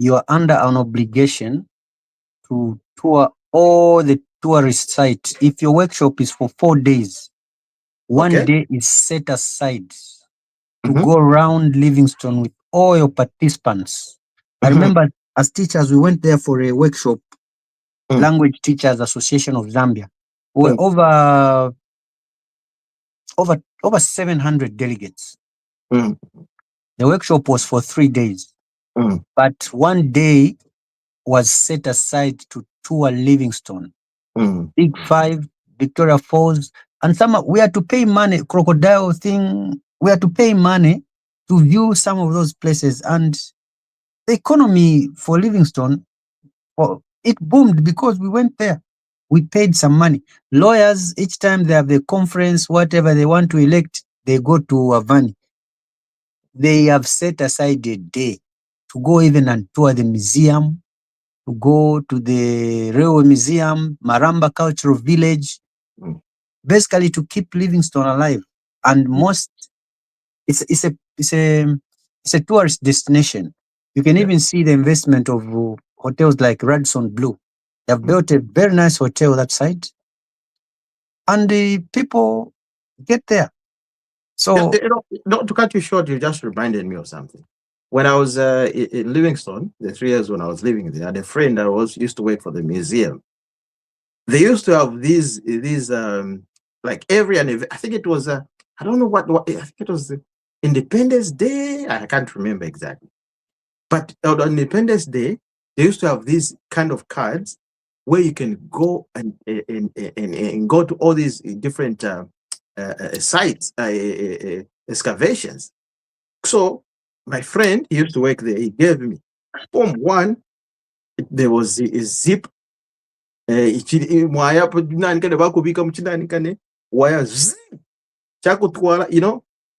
you are under an obligation to tour all the tourist sites. If your workshop is for 4 days, one Okay. day is set aside to Mm-hmm. go around Livingstone with all your participants. I Mm-hmm. remember as teachers, we went there for a workshop, Language Teachers Association of Zambia. We were over 700 delegates. Mm-hmm. The workshop was for 3 days, Mm-hmm. but one day was set aside to tour Livingstone, Mm-hmm. Big Five, Victoria Falls, and we had to pay money, crocodile thing. We had to pay money to view some of those places, and the economy for Livingstone, it boomed because we went there. We paid some money. Lawyers, each time they have the conference, whatever they want to elect, they go to Avani. They have set aside a day to go even and tour the museum, to go to the Railway Museum, Maramba Cultural Village, basically to keep Livingstone alive. And it's a tourist destination. You can even see the investment of hotels like Radisson Blue. They've built a very nice hotel that side, and the people get there. So, Not to cut you short, you just reminded me of something. When I was in Livingstone, the 3 years when I was living there, I had a friend that used to work for the museum. They used to have these like every I think it was I don't know what I think it was Independence Day. I can't remember exactly. But on Independence Day, they used to have these kind of cards where you can go and go to all these different sites, excavations. So my friend, he used to work there. He gave me form one. There was a zip. Mwaya nani kane bakubika mchinani kane wire chakutwala,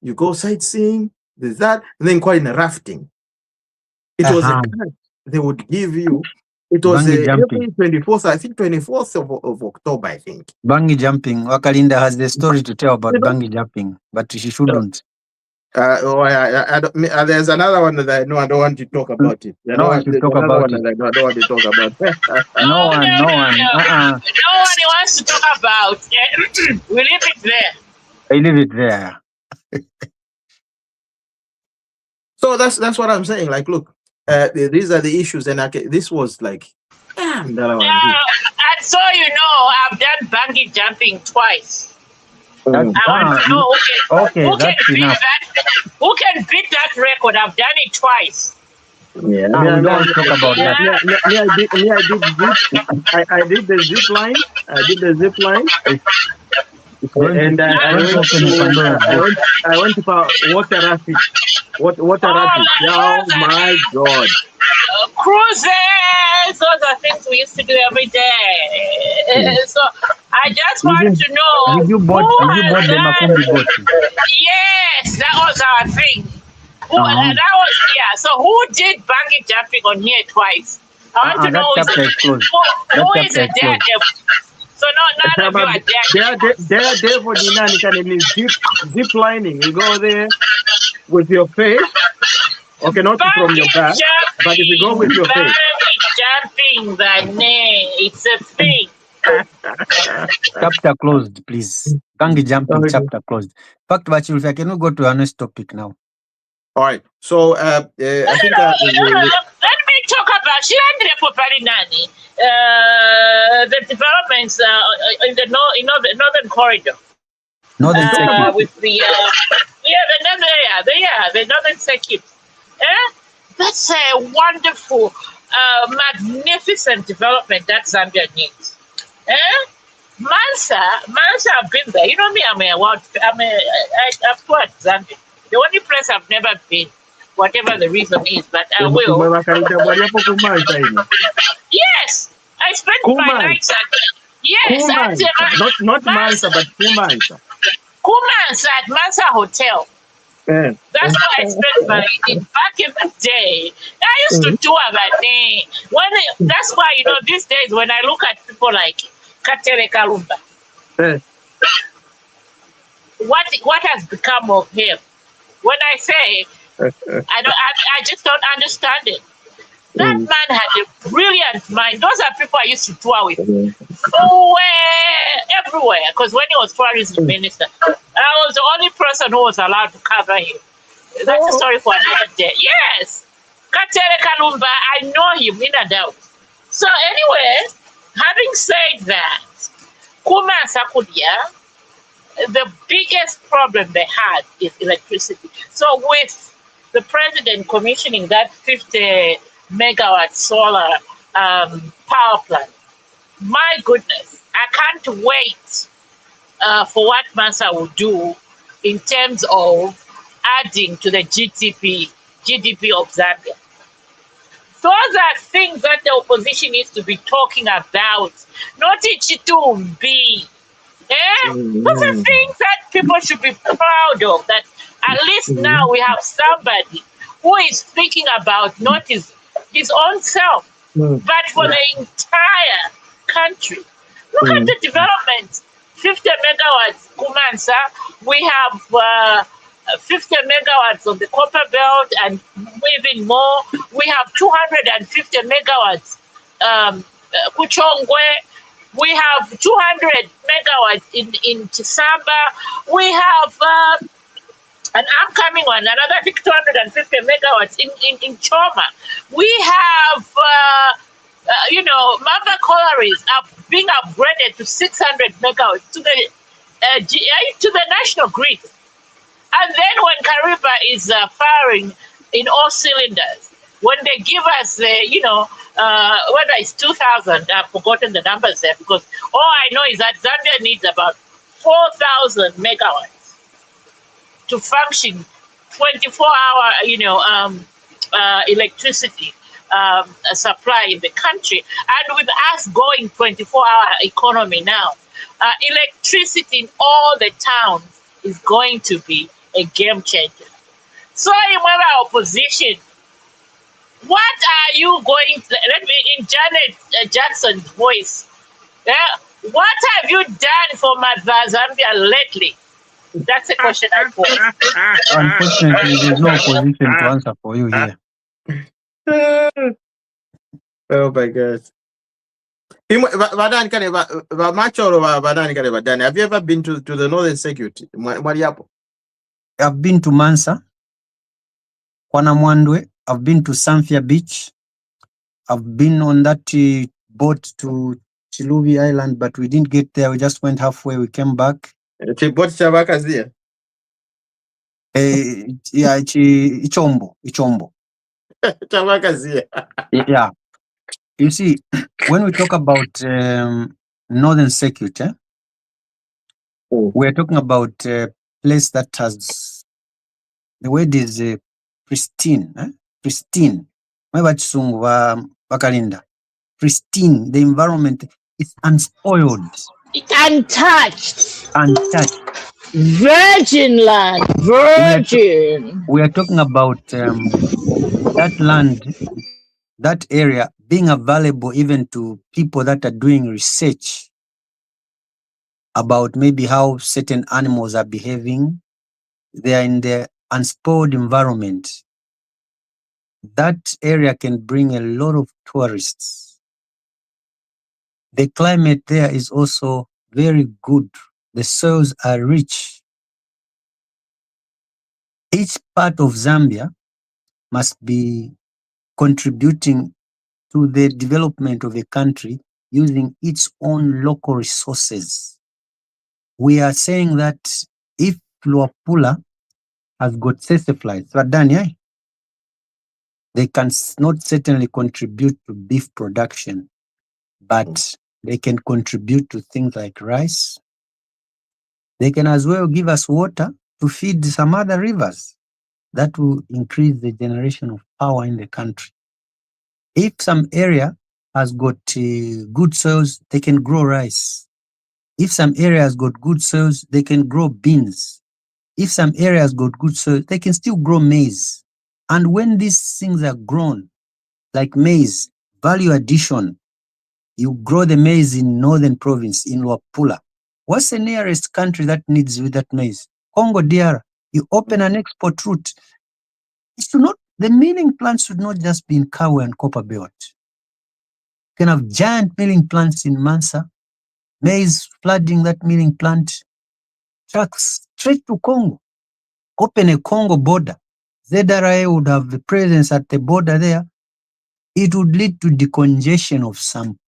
you go sightseeing, there's that, and then quite in a rafting. It was a card they would give you. It was bungee every jumping. 24th, I think 24th of October, I think. Bungee jumping. Wakalinda has the story to tell about bungee jumping, but she shouldn't. There's another one that I know I don't want to talk about it. No one should talk about it. I don't want to talk about. No one. No one wants to talk about. We leave it there. I leave it there. So that's what I'm saying. Like, look, these are the issues, and this was like, and so I've done bungee jumping twice. I want to know who can beat that record. I've done it twice. Yeah, we don't talk about that. I did the zip line. And I went to water rafting. Water rafting. Oh my God! Cruises. Those are things we used to do every day. So I just want to know. Did you bought the Makumbi boat? Yes, that was our thing. So who did bungee jumping on here twice? I want to know who is a daredevil. So none of you are daredevil. Zip lining. You go there with your face. Okay, not from your back, but if you go with your face. Jumping, the name, it's a thing. Chapter closed, please. Bungee jumping, chapter closed. Fact, but if I can go to our next topic now. All right. So I think let me talk about the developments in the northern corridor. Northern circuit. With the northern circuit. That's a wonderful, magnificent development that Zambia needs. Mansa, I've been there. You know me, I've toured Zambia. The only place I've never been, whatever the reason is, but I will. Yes, I spent my nights at. Yes, not Mansa, but Kumansa. Kumansa at Mansa Hotel. Yeah. That's why I spent my back in the day. I used to tour that day. That's why these days when I look at people like Katere Kalumba, what has become of him? When I say I just don't understand it. That man had a brilliant mind. Those are people I used to tour with. Everywhere. Because when he was tourism minister, I was the only person who was allowed to cover him. That's a story for another day. Yes. Katere Kalumba, I know him in a doubt. So anyway, having said that, Kuma Sakudia, the biggest problem they had is electricity. So with the president commissioning that 50 megawatt solar power plant, my goodness, I can't wait for what Mansa will do in terms of adding to the GDP of Zambia. Those are things that the opposition needs to be talking about, not Ichitumbi. Those are things that people should be proud of, that at least now we have somebody who is speaking about not his own self, but for the entire country. Look at the development. 50 megawatts, Kumansa. We have 50 megawatts on the copper belt and even more. We have 250 megawatts Kuchongwe. We have 200 megawatts in Chisamba. We have an upcoming one, another 250 megawatts in Choma. We have, Mamba Collieries are being upgraded to 600 megawatts to the national grid. And then when Kariba is firing in all cylinders, when they give us, whether it's 2,000, I've forgotten the numbers there, because all I know is that Zambia needs about 4,000 megawatts to function 24-hour, electricity supply in the country. And with us going 24-hour economy now, electricity in all the towns is going to be a game changer. So in our opposition, what are you going to, let me, in Janet Jackson's voice, what have you done for Zambia lately? That's a question I pose. Unfortunately, there's no opposition to answer for you here. Oh my God. Have you ever been to the Northern Circuit? I've been to Mansa, Kwanamwandwe. I've been to Samfia Beach. I've been on that boat to Chiluvi Island, but we didn't get there. We just went halfway. We came back. Ichombo. Yeah. You see, when we talk about Northern Circuit, we're talking about a place that has, the word is pristine. Pristine. Pristine. The environment is unspoiled. It's untouched. Untouched. Virgin land. Virgin. We are talking about that land, that area being available even to people that are doing research about maybe how certain animals are behaving. They are in the unspoiled environment. That area can bring a lot of tourists. The climate there is also very good. The soils are rich. Each part of Zambia must be contributing to the development of a country using its own local resources. We are saying that if Luapula has got seseflies, they can not certainly contribute to beef production, but they can contribute to things like rice. They can as well give us water to feed some other rivers. That will increase the generation of power in the country. If some area has got good soils, they can grow rice. If some area has got good soils, they can grow beans. If some area has got good soils, they can still grow maize. And when these things are grown, like maize, value addition, you grow the maize in Northern Province, in Luapula. What's the nearest country that needs with that maize? Congo DR. You open an export route. It should not The milling plants should not just be in Kawe and Copperbelt. You can have giant milling plants in Mansa, maize flooding that milling plant, trucks straight to Congo, open a Congo border. ZRA would have the presence at the border there. It would lead to decongestion of some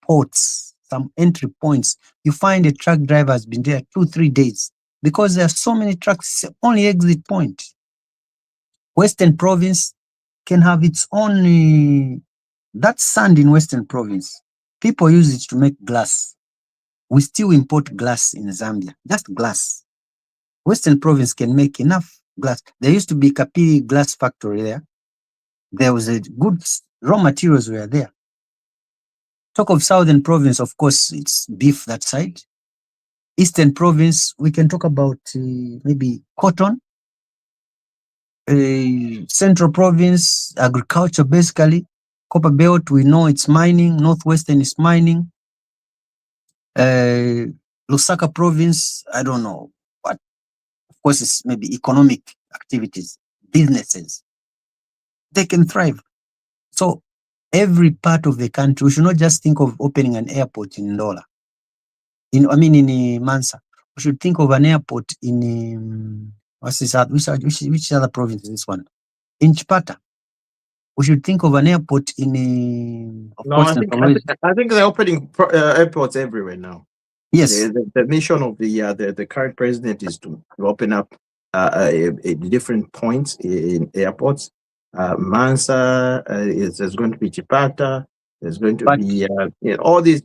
ports, some entry points. You find a truck driver has been there 2-3 days because there are so many trucks, only exit point. Western Province can have its own, that sand in Western Province. People use it to make glass. We still import glass in Zambia, just glass. Western Province can make enough glass. There used to be Kapili glass factory there. There was a good raw materials were there. Talk of Southern Province, of course, it's beef that side. Eastern Province, we can talk about maybe cotton. Central Province, agriculture basically. Copper Belt, we know it's mining. Northwestern is mining. Lusaka Province, I don't know, but of course it's maybe economic activities, businesses. They can thrive. So every part of the country, we should not just think of opening an airport in Ndola. In Mansa. We should think of an airport in what's this? Which other province is this one? In Chipata. We should think of an airport in. I think they're opening airports everywhere now. Yes. The mission of the current president is to open up different points in airports. Mansa, there's going to be Chipata. There's going to be all these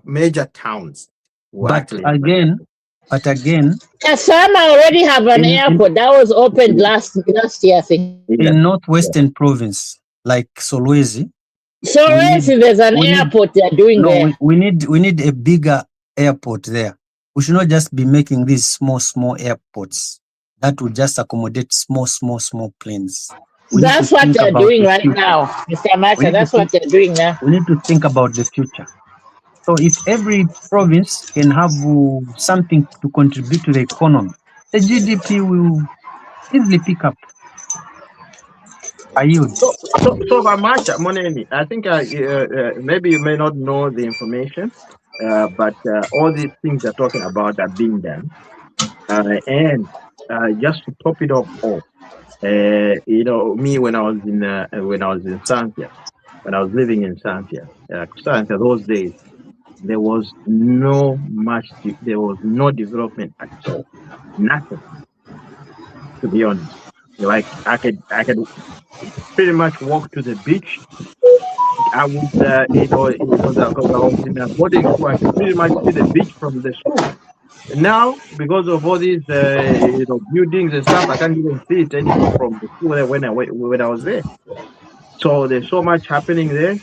major towns. But again, Kasama already have an airport that was opened last year, I think. In Northwestern Province, like Solwezi. Solwezi, there's an airport they're doing there. We need a bigger airport there. We should not just be making these small airports that will just accommodate small planes. That's what they're doing right now, Mr. Macha. That's what they're doing now. We need to think about the future. So if every province can have something to contribute to the economy, the GDP will easily pick up. So Macha, Moneni, I think maybe you may not know the information, but all these things they're talking about are being done. And just to top it off, me when I was in Zambia, when I was living in Zambia, those days, there was no development at all, nothing. To be honest, like I could pretty much walk to the beach. I would, because I was in a boarding school, I could pretty much see the beach from the school. Now, because of all these buildings and stuff, I can't even see it anymore from the school when I was there. So there's so much happening there,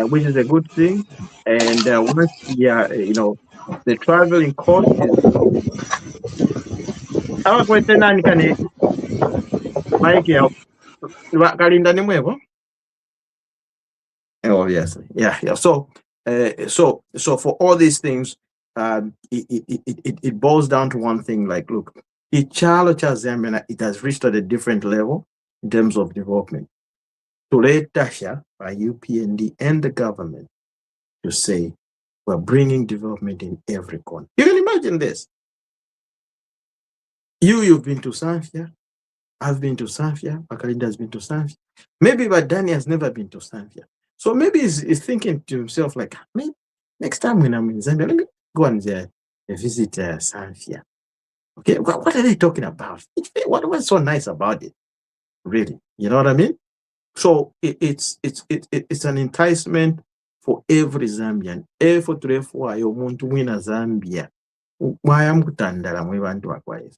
which is a good thing. And once the traveling cost is. Obviously, yeah. So for all these things, it boils down to one thing. Like, look, Zambia, it has reached at a different level in terms of development. To let Tasha by UPND and the government to say we're bringing development in every corner. You can imagine this. You've been to Zambia. I've been to Zambia. Makalinda has been to Zambia. Maybe but Danny has never been to Zambia. So maybe he's thinking to himself, like, maybe next time when I'm in Zambia, let me go and visit Zambia. Okay, what are they talking about? What was so nice about it? Really, you know what I mean? So it's an enticement for every Zambian. Effort to win Zambia. Why am kutandala mwe bantu bakwaye?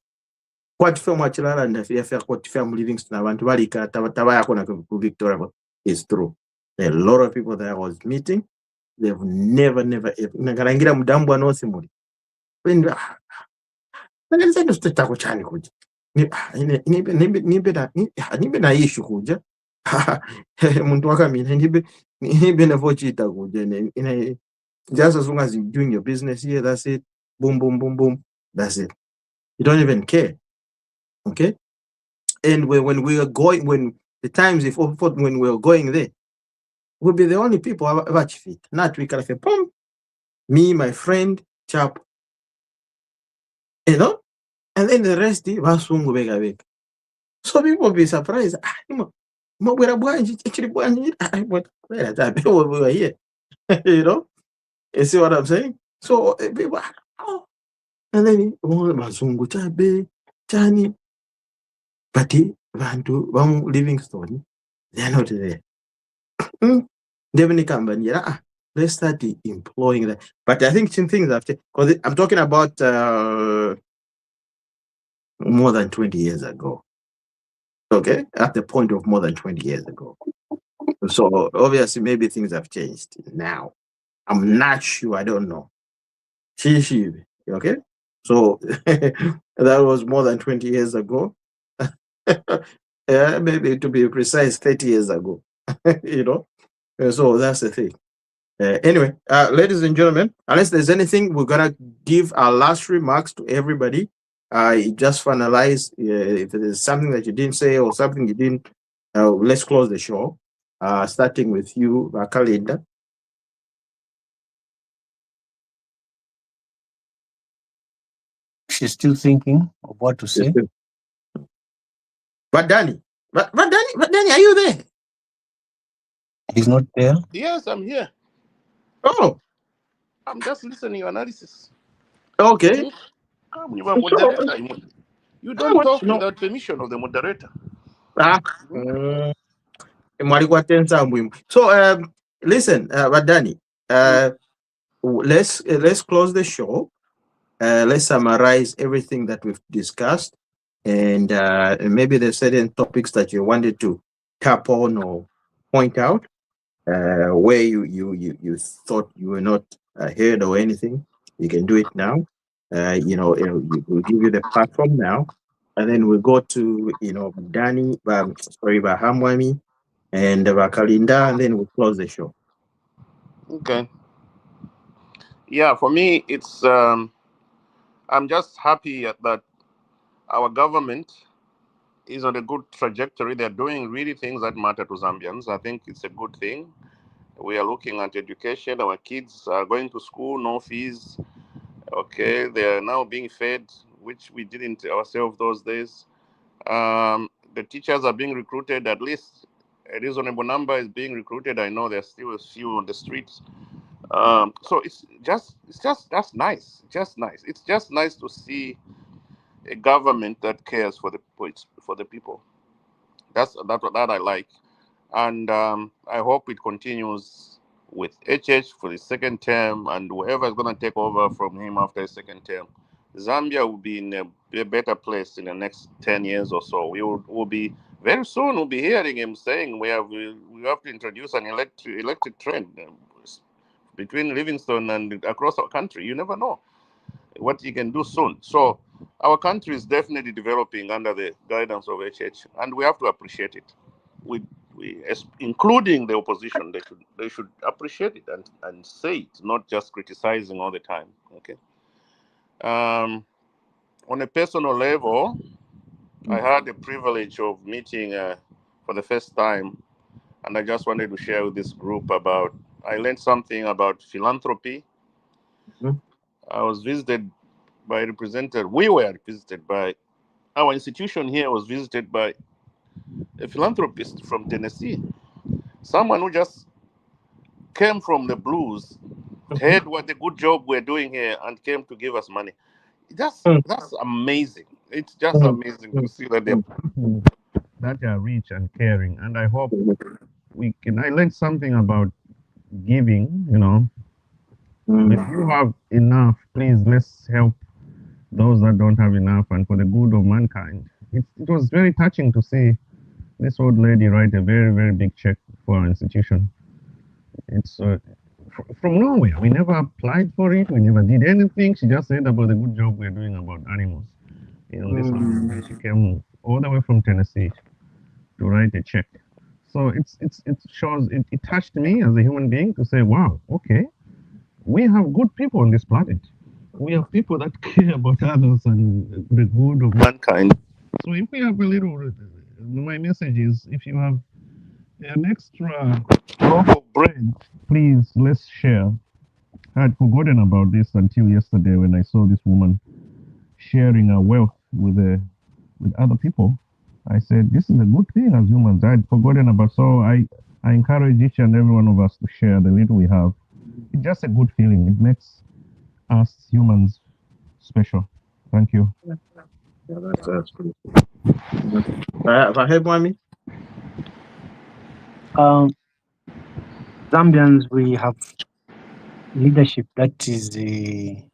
Kwatife mwachilala ndafiya kwatife mu Livingston abantu balika tabayakona ku Victoria is true. A lot of people that I was meeting, they've never nakarangira mudambu anose muri. When nagenda stako chani kuja. Nibe na issue kuja. Muntu wakamina nibe na vochita kuja. Just as long as you're doing your business here, that's it. Boom, boom, boom, boom. That's it. You don't even care. Okay? And when we are going, the times when we were going there, we'll be the only people about fit. Not we can say, boom, me, my friend, chap, you know, and then the rest, Vasungu bega bega. So people be surprised. Actually, we were here. You know, you see what I'm saying? So people, oh, and then Vasungu chabe, chani, but Vantu, Vamu Livingstone, they're not there. Let's start employing that. But I think some things have changed. Because I'm talking about more than 20 years ago. Okay? At the point of more than 20 years ago. So obviously, maybe things have changed now. I'm not sure. I don't know. Okay? So that was more than 20 years ago. Yeah, maybe to be precise, 30 years ago. You know? So that's the thing. Anyway, ladies and gentlemen, unless there's anything, we're gonna give our last remarks to everybody. Just finalize. If there's something that you didn't say or something you didn't, let's close the show. Starting with you, Kalinda. She's still thinking of what to say. But Danny, are you there? He's not there. Yes, I'm here. Oh, I'm just listening to analysis. okay. You are moderator. You don't talk without permission of the moderator. So listen, but Danny, let's close the show. Let's summarize everything that we've discussed, and maybe there's certain topics that you wanted to tap on or point out where you thought you were not heard or anything. You can do it now. We'll give you the platform now, and then we'll go to Danny, Bahamwami, and Bakalinda, and then we'll close the show. Okay. Yeah, for me, it's I'm just happy that our government is on a good trajectory. They're doing really things that matter to Zambians. I think it's a good thing. We are looking at education. Our kids are going to school, no fees. Okay, they are now being fed, which we didn't ourselves those days. The teachers are being recruited. At least a reasonable number is being recruited. I know there's still a few on the streets. So it's just that's nice. Just nice. It's just nice to see a government that cares for the people. That's that I like, and I hope it continues with HH for the second term, and whoever is going to take over from him after his second term. Zambia will be in a better place in the next 10 years or so. Will be very soon. We'll be hearing him saying we have to introduce an electric train between Livingstone and across our country. You never know what he can do soon. So our country is definitely developing under the guidance of HH, and we have to appreciate it. We including the opposition, they should appreciate it and say it, not just criticizing all the time. Okay. On a personal level, I had the privilege of meeting for the first time, and I just wanted to share with this group about. I learned something about philanthropy. I was visited by we were visited by, our institution here was visited by a philanthropist from Tennessee, someone who just came from the blues, heard what the good job we're doing here, and came to give us money. That's amazing. It's just amazing to see that they're people that are rich and caring, and I hope I learned something about giving. If you have enough, please let's help those that don't have enough, and for the good of mankind. It was very touching to see this old lady write a very, very big check for our institution. It's from nowhere. We never applied for it. We never did anything. She just said about the good job we're doing about animals. She came all the way from Tennessee to write a check. So it shows, it touched me as a human being to say, wow, okay, we have good people on this planet. We have people that care about others and the good of mankind. So if we have a little my message is, if you have an extra loaf of bread, please let's share. I had forgotten about this until yesterday when I saw this woman sharing her wealth with other people. I said, this is a good thing as humans. I had forgotten about, so I encourage each and every one of us to share the little we have. It's just a good feeling. It makes us humans special. Thank you. Yeah, that's pretty cool. Faheb Mwami? Um, Zambians, we have leadership that is the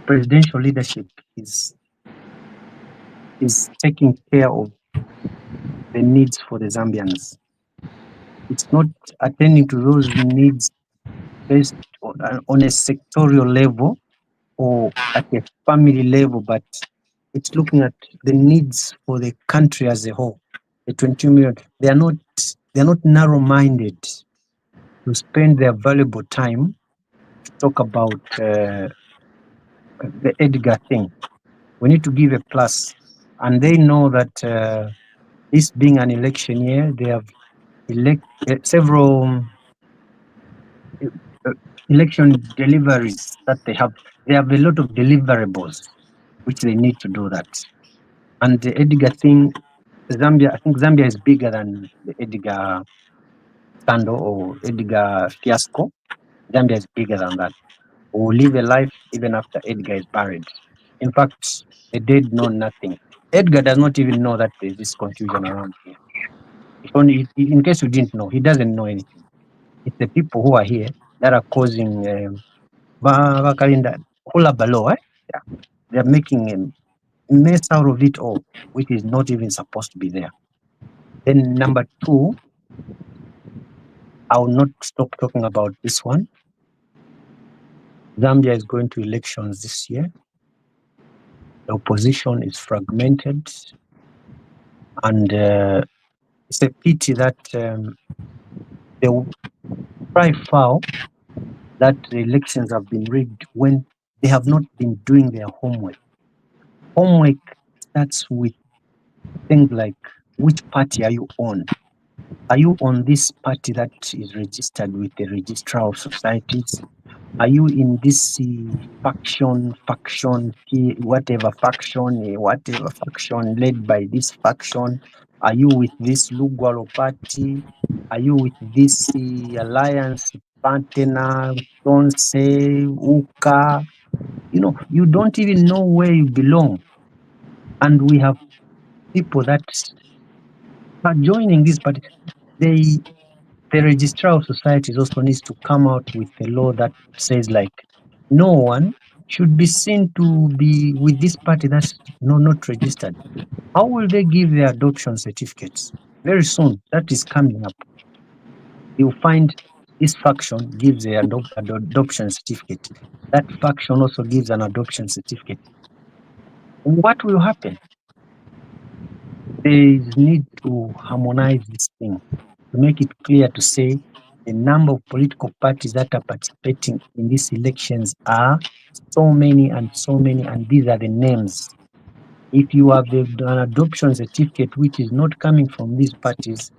presidential leadership is taking care of the needs for the Zambians. It's not attending to those needs based on a sectorial level or at a family level, but it's looking at the needs for the country as a whole. The 22 million, they're not narrow-minded to spend their valuable time to talk about the Edgar thing. We need to give a plus, and they know that this being an election year, they have several election deliveries that they have. They have a lot of deliverables which they need to do that. And the Edgar thing, Zambia, I think Zambia is bigger than the Edgar scandal or Edgar fiasco. Zambia is bigger than that. We will live a life even after Edgar is buried. In fact, the dead know nothing. Edgar does not even know that there is this confusion around here. If only, in case you didn't know, he doesn't know anything. It's the people who are here that are causing hula balo. Yeah. They're making a mess out of it all, which is not even supposed to be there. Then number two, I will not stop talking about this one. Zambia is going to elections this year. The opposition is fragmented, and it's a pity that they will cry foul that the elections have been rigged when they have not been doing their homework. Homework starts with things like, which party are you on? Are you on this party that is registered with the Registrar of Societies? Are you in this faction, whatever faction led by this faction? Are you with this Lugwalo party? Are you with this alliance partner, Tonse, Uka? You don't even know where you belong. And we have people that are joining this party. The Registrar of Societies also needs to come out with a law that says, like, no one should be seen to be with this party that's not registered. How will they give their adoption certificates? Very soon, that is coming up. You'll find this faction gives an adoption certificate. That faction also gives an adoption certificate. What will happen? There is need to harmonize this thing, to make it clear to say the number of political parties that are participating in these elections are so many, and these are the names. If you have an adoption certificate which is not coming from these parties,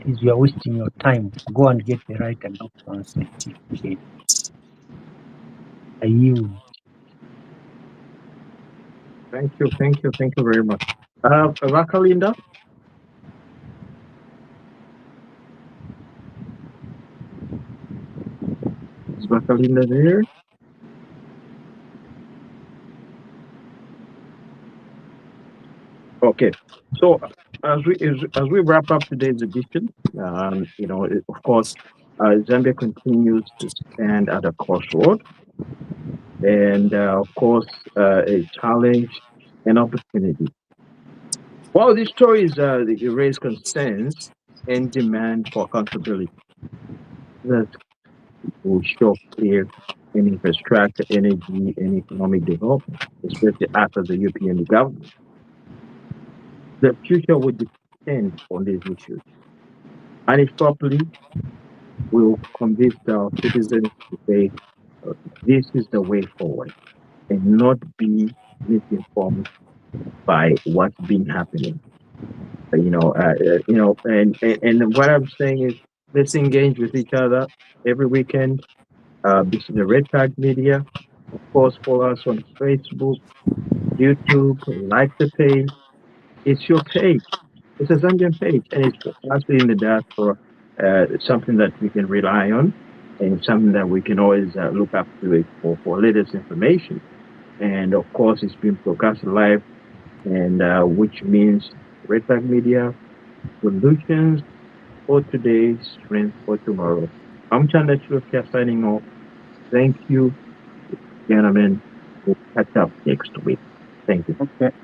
you are wasting your time. Go and get the right adoption certificate. I yield. Thank you very much. Rakalinda? Is Rakalinda there? Okay, so as we wrap up today's edition, of course, Zambia continues to stand at a crossroad, and of course, a challenge and opportunity. While these stories raise concerns and demand for accountability, that will show clear in infrastructure, energy, and economic development, especially after the European government. The future will depend on these issues. And if properly, we'll convince our citizens to say this is the way forward and not be misinformed by what's been happening. And what I'm saying is, let's engage with each other every weekend. This is the Red Tag Media. Of course, follow us on Facebook, YouTube, like the page. It's your page. It's a Zambian page, and it's for us in the diaspora. It's something that we can rely on, and something that we can always look up to it for latest information. And of course, it's been broadcast live, and which means Red Tag Media solutions for today, strength for tomorrow. I'm Chanda Chilofia signing off. Thank you, gentlemen. We'll catch up next week. Thank you. Okay.